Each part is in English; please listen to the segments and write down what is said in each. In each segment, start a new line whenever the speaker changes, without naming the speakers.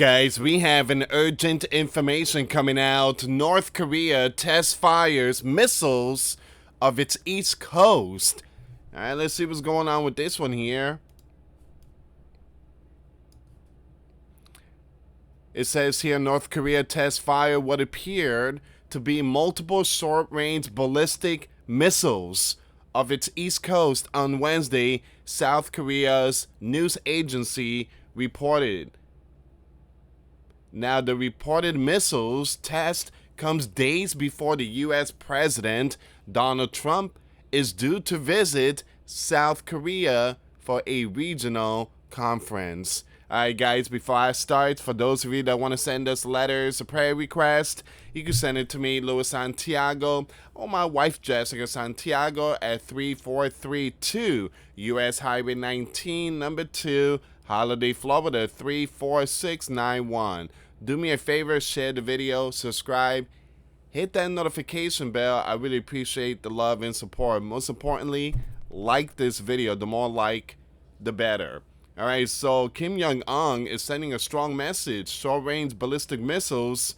guys, we have an urgent information coming out. North Korea test fires missiles of its east coast. All right, let's see what's going on with this one here. It says here North Korea test fire what appeared to be multiple short-range ballistic missiles of its east coast on Wednesday, South Korea's news agency reported. Now, the reported missiles test comes days before the U.S. President Donald Trump is due to visit South Korea for a regional conference. All right, guys, before I start, for those of you that want to send us letters or prayer requests, you can send it to me, US Santiago, or my wife, Jessica Santiago, at 3432 US Highway 19, number 2, Holiday, Florida, 34691. Do me a favor, share the video, subscribe, hit that notification bell. I really appreciate the love and support. Most importantly, like this video. The more like, the better. All right, so Kim Jong-un is sending a strong message. Short-range ballistic missiles,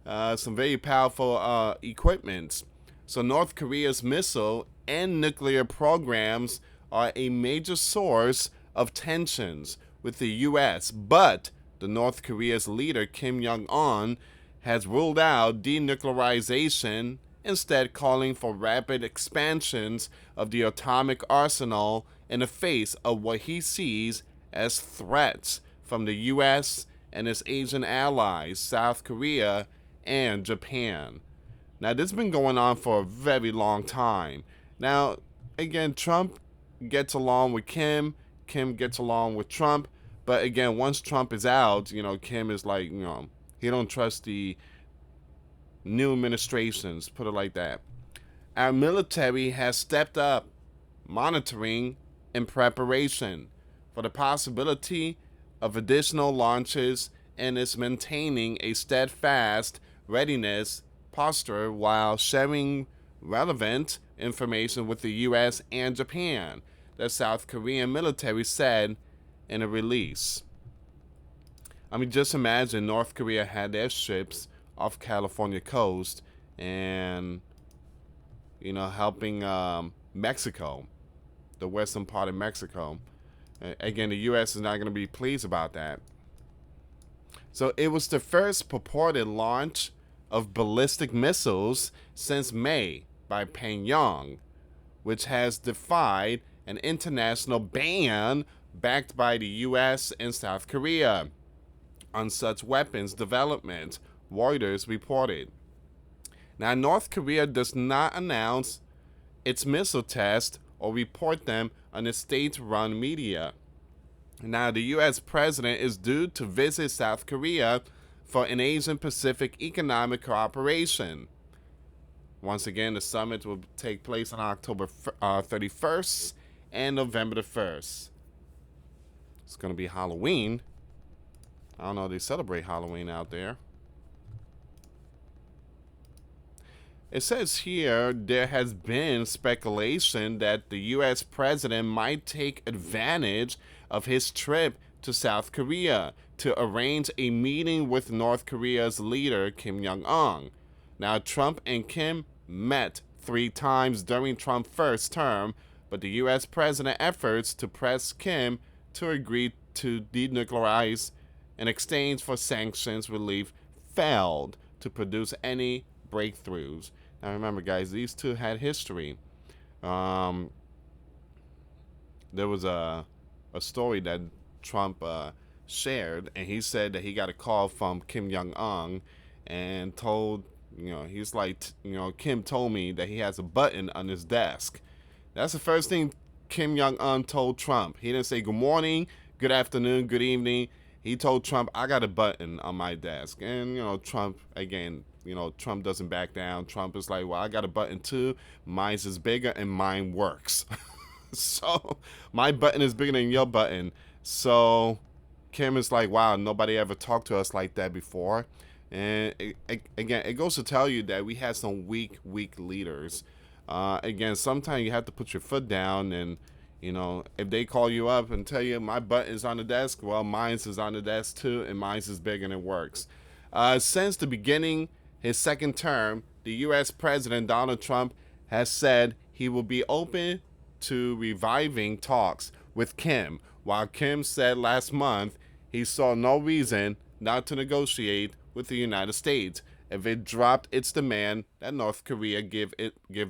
some very powerful equipment. So North Korea's missile and nuclear programs are a major source of tensions with the U.S., but the North Korea's leader, Kim Jong-un, has ruled out denuclearization, instead calling for rapid expansions of the atomic arsenal in the face of what he sees as threats from the U.S. and its Asian allies, South Korea and Japan. Now, this has been going on for a very long time. Now, again, Trump gets along with Kim gets along with Trump, but again, once Trump is out, Kim is like, he don't trust the new administrations, put it like that. Our military has stepped up monitoring in preparation for the possibility of additional launches and is maintaining a steadfast readiness posture while sharing relevant information with the U.S. and Japan, the South Korean military said in a release. I mean, just imagine North Korea had their ships off California coast and, helping Mexico, the western part of Mexico. Again, the U.S. is not going to be pleased about that. So it was the first purported launch of ballistic missiles since May by Pyongyang, which has defied an international ban backed by the U.S. and South Korea on such weapons development, Reuters reported. Now, North Korea does not announce its missile tests or report them on its state-run media. Now, the U.S. president is due to visit South Korea for an Asian-Pacific economic cooperation. Once again, the summit will take place on October 31st and November the 1st. It's going to be Halloween. I don't know if they celebrate Halloween out there. It says here there has been speculation that the U.S. president might take advantage of his trip to South Korea to arrange a meeting with North Korea's leader, Kim Jong-un. Now, Trump and Kim met 3 times during Trump's first term, but the U.S. president's efforts to press Kim to agree to denuclearize in exchange for sanctions relief failed to produce any breakthroughs. Now remember, guys, these two had history. There was a story that Trump shared, and he said that he got a call from Kim Jong-un and told, he's like, Kim told me that he has a button on his desk. That's the first thing Kim Jong-un told Trump. He didn't say good morning, good afternoon, good evening. He told Trump, I got a button on my desk. And, Trump, again, Trump doesn't back down. Trump is like, well, I got a button too. Mine's is bigger and mine works. So my button is bigger than your button. So Kim is like, wow, nobody ever talked to us like that before. And again, it goes to tell you that we had some weak leaders. Again, sometimes you have to put your foot down and, You know, if they call you up and tell you my butt is on the desk, well, mine's is on the desk too, and mine's is big and it works. Since the beginning, his second term, the U.S. President Donald Trump has said he will be open to reviving talks with Kim, while Kim said last month he saw no reason not to negotiate with the United States if it dropped its demand that North Korea give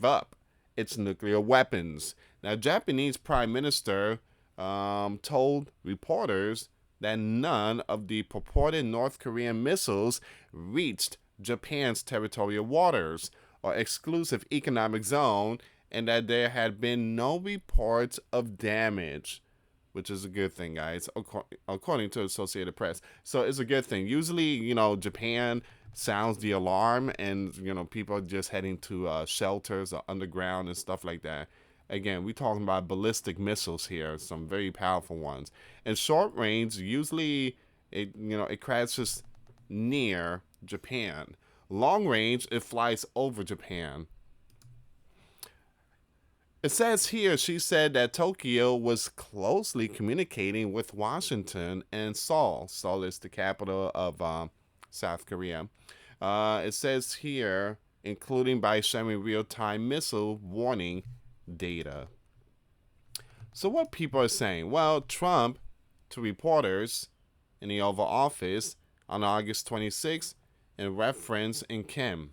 up its nuclear weapons. Now, Japanese Prime Minister told reporters that none of the purported North Korean missiles reached Japan's territorial waters or exclusive economic zone, and that there had been no reports of damage, which is a good thing, guys, according to Associated Press. So it's a good thing. Usually, Japan sounds the alarm, and people are just heading to shelters or underground and stuff like that. Again, we're talking about ballistic missiles here, some very powerful ones. And short range, usually it crashes near Japan. Long range, it flies over Japan. It says here she said that Tokyo was closely communicating with Washington and Seoul. Seoul is the capital of South Korea. It says here, including by sharing real-time missile warning data. So what people are saying? Well, Trump, to reporters in the Oval Office on August 26th, in reference in Kim,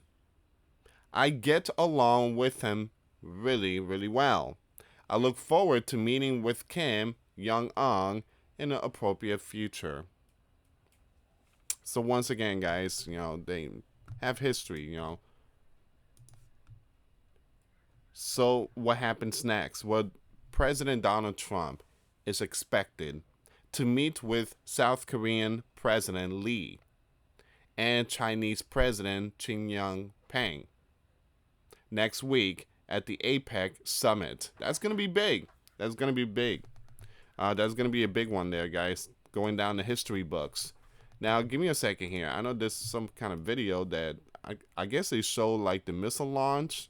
I get along with him really, really well. I look forward to meeting with Kim Jong-un in an appropriate future. So once again, guys, they have history, So what happens next? Well, President Donald Trump is expected to meet with South Korean President Lee and Chinese President Xi Jinping next week at the APEC summit. That's going to be big. That's going to be big. That's going to be a big one there, guys, going down the history books. Now, give me a second here. I know there's some kind of video that I guess they show like the missile launch.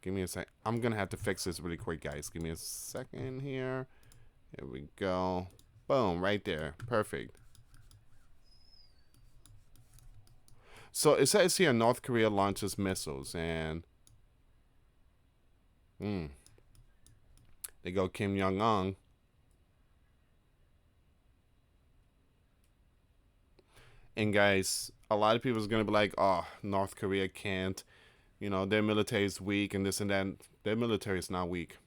Give me a sec. I'm going to have to fix this really quick, guys. Give me a second here. Here we go. Boom, right there. Perfect. So it says here North Korea launches missiles, and they go Kim Jong-un. And guys, a lot of people is going to be like, oh, North Korea can't. Their military is weak and this and that. Their military is not weak.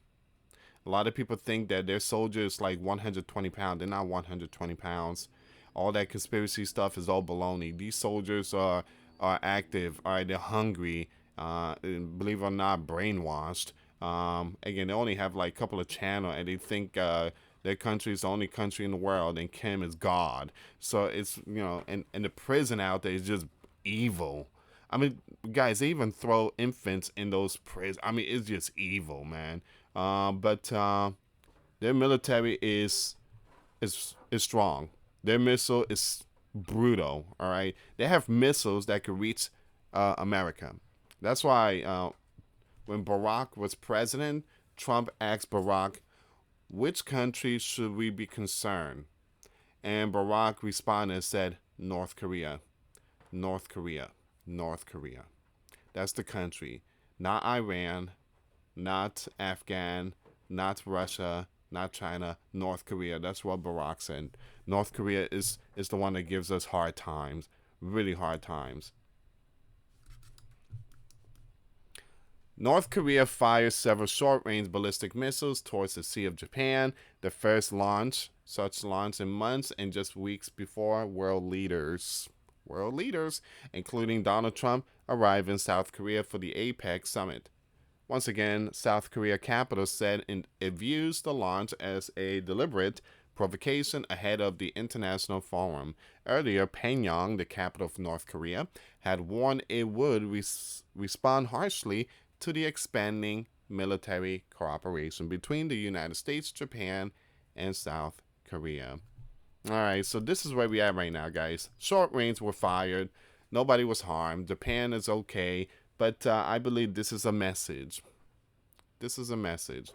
A lot of people think that their soldiers like 120 pounds. They're not 120 pounds. All that conspiracy stuff is all baloney. These soldiers are active. All right, they're hungry. Believe it or not, brainwashed. Again, they only have like a couple of channels, and they think their country is the only country in the world, and Kim is God. So it's and the prison out there is just evil. I mean, guys, they even throw infants in those prisons. I mean, it's just evil, man. But their military is strong. Their missile is brutal. All right, they have missiles that could reach America. That's why when Barack was president, Trump asked Barack, "Which country should we be concerned?" And Barack responded and said, "North Korea, North Korea, North Korea." That's the country, not Iran, not Afghan, not Russia, not China, North Korea. That's what Barack said. North Korea is the one that gives us hard times, really hard times. North Korea fires several short-range ballistic missiles towards the Sea of Japan, the first such launch in months and just weeks before world leaders, including Donald Trump, arrive in South Korea for the APEC summit. Once again, South Korea capital said it views the launch as a deliberate provocation ahead of the international forum. Earlier, Pyongyang, the capital of North Korea, had warned it would respond harshly to the expanding military cooperation between the United States, Japan, and South Korea. All right, so this is where we at right now, guys. Short range were fired. Nobody was harmed. Japan is okay, but I believe this is a message. This is a message,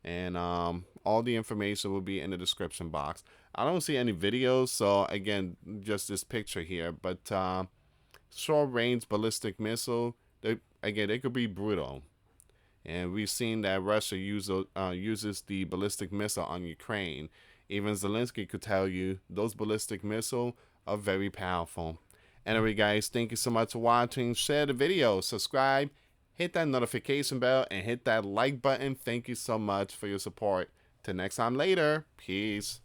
and all the information will be in the description box. I don't see any videos, so again, just this picture here. But short range ballistic missile. They could be brutal. And we've seen that Russia uses the ballistic missile on Ukraine. Even Zelensky could tell you those ballistic missiles are very powerful. Anyway, guys, thank you so much for watching. Share the video, subscribe, hit that notification bell, and hit that like button. Thank you so much for your support. Till next time later, peace.